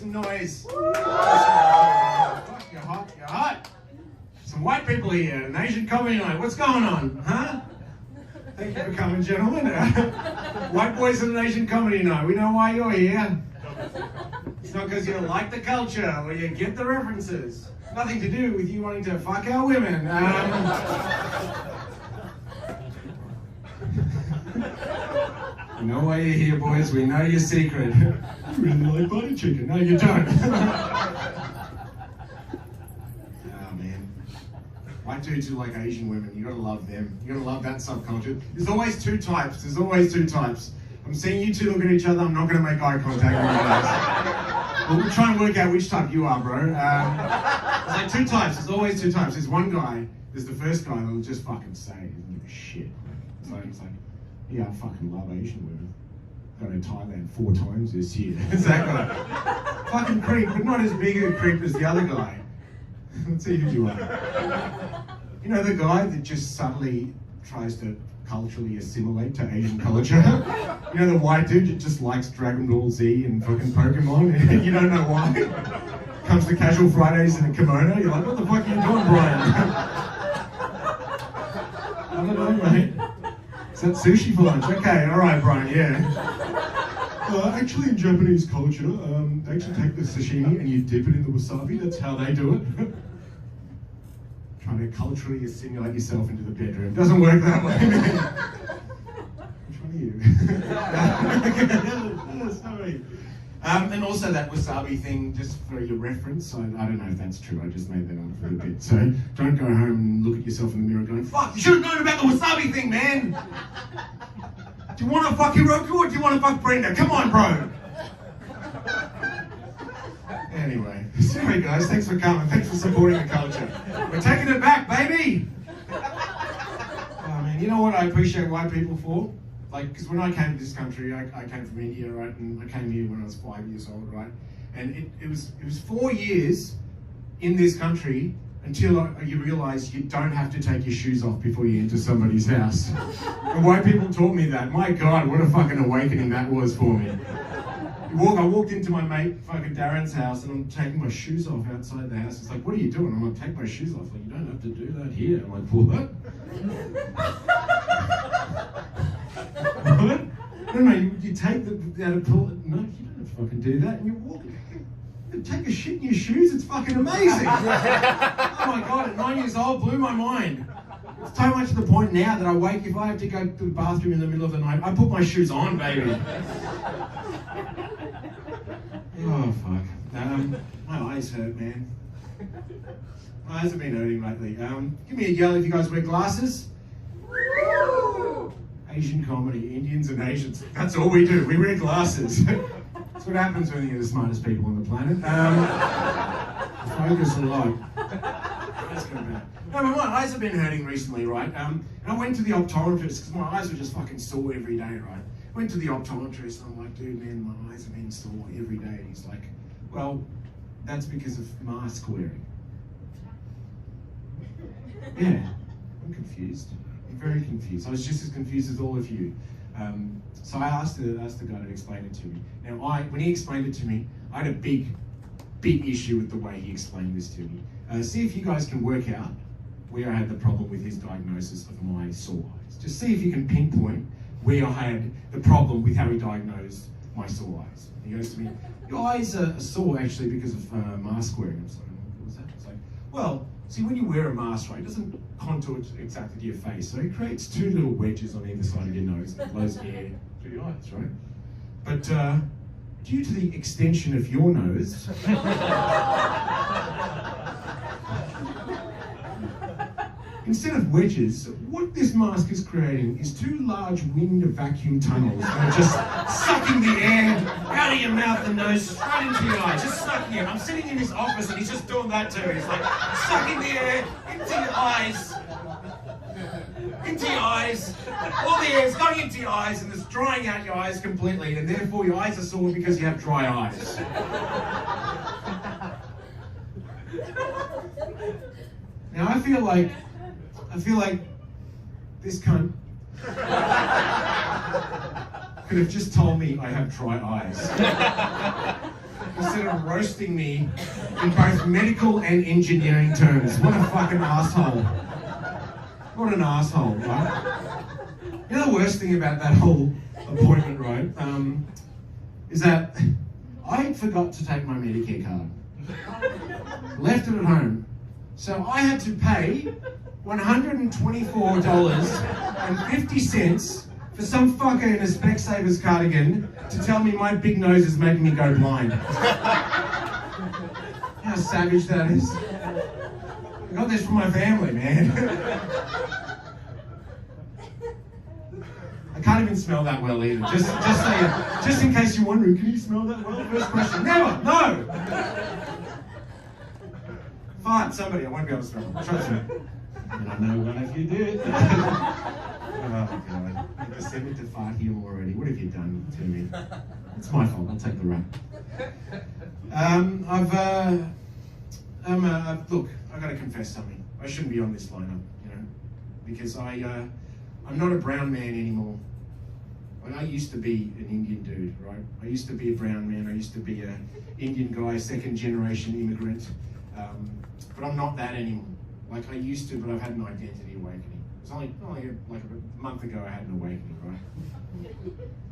some noise. Fuck, you're hot, you're hot. Some white people here, an Asian comedy night. What's going on, huh? Thank you for coming, gentlemen. White boys and an Asian comedy night. We know why you're here. It's not because you don't like the culture or you get the references. Nothing to do with you wanting to fuck our women. We know why you're here, boys. We know your secret. You really like butter chicken. No, you don't. White dudes who like Asian women, you gotta love them. You gotta love that subculture. There's always two types. I'm seeing you two look at each other, I'm not gonna make eye contact with you guys. But we'll try and work out which type you are, bro. There's like two types, there's always two types. There's one guy, there's the first guy that'll just fucking say, he doesn't give a shit. It's like, yeah, I fucking love Asian women. Gone to Thailand 4 times this year. It's that guy. Fucking creep, but not as big a creep as the other guy. Let's see who you are. You know the guy that just subtly tries to culturally assimilate to Asian culture? You know the white dude that just likes Dragon Ball Z and fucking Pokemon and you don't know why? Comes to Casual Fridays in a kimono, you're like, what the fuck are you doing, Brian? I don't know, mate. Is that sushi for lunch? Okay, alright, Brian, yeah. Actually, in Japanese culture, they actually take the sashimi and you dip it in the wasabi. That's how they do it. Trying to culturally assimilate yourself into the bedroom. Doesn't work that way. Which one are you? Sorry. And also that wasabi thing, just for your reference, I don't know if that's true, I just made that up for a bit. So don't go home and look at yourself in the mirror going, fuck, you should have known about the wasabi thing, man! Do you want to fuck Hiroku or do you want to fuck Brenda? Come on, bro! Anyway, sorry guys, thanks for coming, thanks for supporting the culture. We're taking it back, baby! Oh man, you know what I appreciate white people for? Like, because when I came to this country, I came from India, right? And I came here when I was 5 years old, right? And it was 4 years in this country until you realise you don't have to take your shoes off before you enter somebody's house. And white people taught me that. My God, what a fucking awakening that was for me. I walked into my mate fucking Darren's house and I'm taking my shoes off outside the house. It's like, what are you doing? I'm like, take my shoes off. Like, you don't have to do that here. I'm like, what? What? No, you take the pull. No, you don't have to fucking do that. And you walk. You take a shit in your shoes. It's fucking amazing. Oh my God! At 9 years old, blew my mind. It's so much to the point now that if I have to go to the bathroom in the middle of the night, I put my shoes on, baby. Oh fuck. My eyes hurt, man. My eyes have been hurting lately. Give me a yell if you guys wear glasses. Asian comedy, Indians and Asians. That's all we do. We wear glasses. That's what happens when you're the smartest people on the planet. Focus a lot. Let's go back. No, but my eyes have been hurting recently, right? And I went to the optometrist because my eyes were just fucking sore every day, right? Went to the optometrist and I'm like, dude, man, my eyes have been sore every day. And he's like, well, that's because of mask wearing. Yeah, I'm confused. I'm very confused. I was just as confused as all of you. So I asked the guy to explain it to me. Now, when he explained it to me, I had a big issue with the way he explained this to me. See if you guys can work out where I had the problem with his diagnosis of my sore eyes. Just see if you can pinpoint where I had the problem with how he diagnosed my sore eyes. And he goes to me, your eyes are sore actually because of mask wearing. I'm like, what was that? It's like, well, see, when you wear a mask, right, it doesn't contour exactly to your face, so it creates 2 little wedges on either side of your nose that blows air through your eyes, right? But due to the extension of your nose, instead of wedges, what this mask is creating is 2 large wind vacuum tunnels that are just sucking the air out of your mouth and nose straight into your eyes, just sucking it. I'm sitting in his office and he's just doing that to me. He's like sucking the air into your eyes. Into your eyes. All the air is going into your eyes and it's drying out your eyes completely, and therefore your eyes are sore because you have dry eyes. Now I feel like this cunt could have just told me I have dry eyes. instead of roasting me in both medical and engineering terms. What a fucking asshole. What an asshole, right? You know the worst thing about that whole appointment, right, is that I forgot to take my Medicare card. Left it at home. So I had to pay $124.50 for some fucker in a Specsavers cardigan to tell me my big nose is making me go blind. How savage that is. I got this from my family, man. I can't even smell that well either. Just in case you're wondering, can you smell that well? First question. Never. No. Fart. Somebody. I won't be able to smell it. Trust me. And I know one of you did. Oh God. You descended to fart here already. What have you done to me? It's my fault. I'll take the rap. Look, I got to confess something. I shouldn't be on this lineup, you know, because I'm not a brown man anymore. I used to be an Indian dude, right? I used to be a brown man. I used to be an Indian guy, second generation immigrant. But I'm not that anymore. Like I used to, but I've had an identity awakening. It's only like a month ago I had an awakening, right?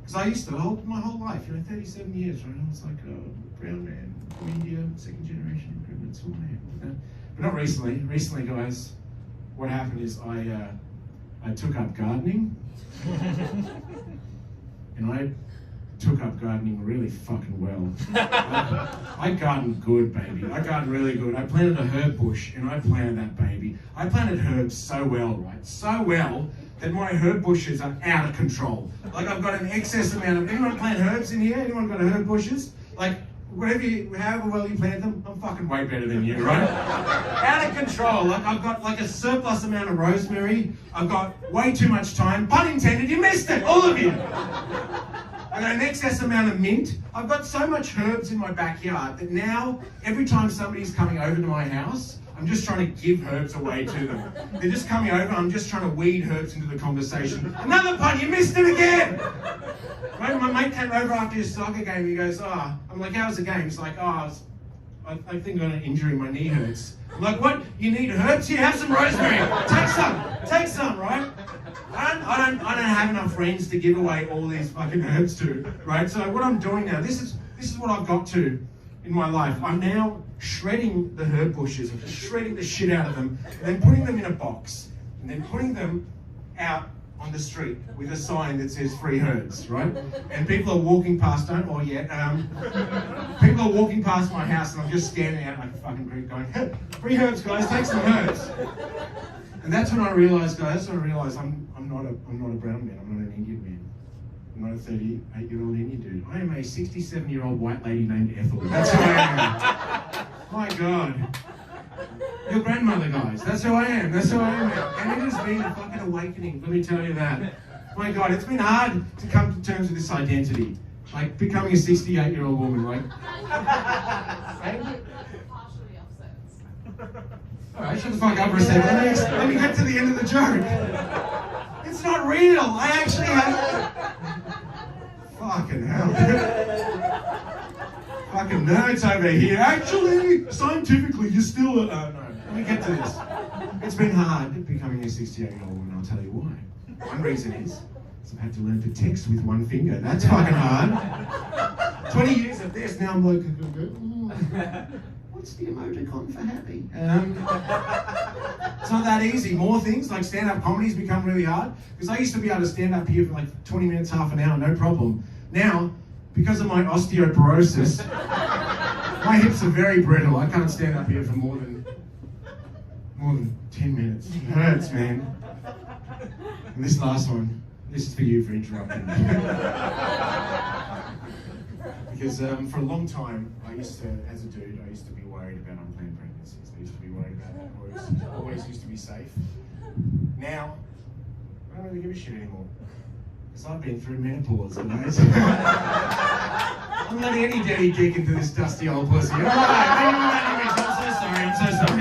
Because I used to, my whole life, you know, 37 years, right? I was like a brown man from India, second generation immigrant, that's who I am. You know? But not recently. Recently, guys, what happened is I took up gardening. And I took up gardening really fucking well. I gardened good, baby. I gardened really good. I planted a herb bush, and I planted that baby. I planted herbs so well, right? So well that my herb bushes are out of control. Like I've got an excess amount of. Anyone plant herbs in here? Anyone got herb bushes? Like however well you plant them, I'm fucking way better than you, right? Out of control. Like I've got like a surplus amount of rosemary. I've got way too much time. Pun intended. You missed it, all of you. I've got an excess amount of mint. I've got so much herbs in my backyard that now, every time somebody's coming over to my house, I'm just trying to give herbs away to them. They're just coming over, I'm just trying to weed herbs into the conversation. Another pun, you missed it again! Right, my mate came over after his soccer game, he goes, I'm like, how was the game? He's like, I think I got an injury, my knee hurts. I'm like, what? You need herbs? Here, have some rosemary. Take some, right? I don't have enough friends to give away all these fucking herbs to, right? So what I'm doing now, this is what I've got to in my life. I'm now shredding the herb bushes, I'm just shredding the shit out of them, and then putting them in a box, and then putting them out on the street with a sign that says free herbs, right? And people are walking past, people are walking past my house, and I'm just standing out like a fucking creep going, hey, free herbs, guys, take some herbs. And that's when I realised, guys, I'm not a brown man, I'm not an Indian man. I'm not a 38-year-old Indian dude. I am a 67-year-old white lady named Ethel. That's who I am. My God. Your grandmother, guys. That's who I am. That's who I am. And it has been a fucking awakening, let me tell you that. My God, it's been hard to come to terms with this identity. Like becoming a 68-year-old woman, like. Alright, shut the fuck up for a second. Let me get to the end of the joke. It's not real. I actually have. Fucking hell. Fucking nerds over here. Actually, scientifically, you're still. No. Let me get to this. It's been hard becoming a 68-year-old woman. I'll tell you why. One reason is I've had to learn to text with one finger. That's fucking hard. 20 years of this. Now I'm like. What's the emoticon for happy? It's not that easy. More things like stand-up comedy's become really hard because I used to be able to stand up here for like 20 minutes, half an hour, no problem. Now, because of my osteoporosis, my hips are very brittle. I can't stand up here for more than 10 minutes. It hurts, man. And this last one, this is for you for interrupting me. Because for a long time, as a dude, I used to be worried about unplanned pregnancies. I used to be worried about that. Always used to be safe. Now, I don't really give a shit anymore. Because I've been through menopause, guys. I'm letting any daddy dick into this dusty old pussy. Alright, I'm so sorry.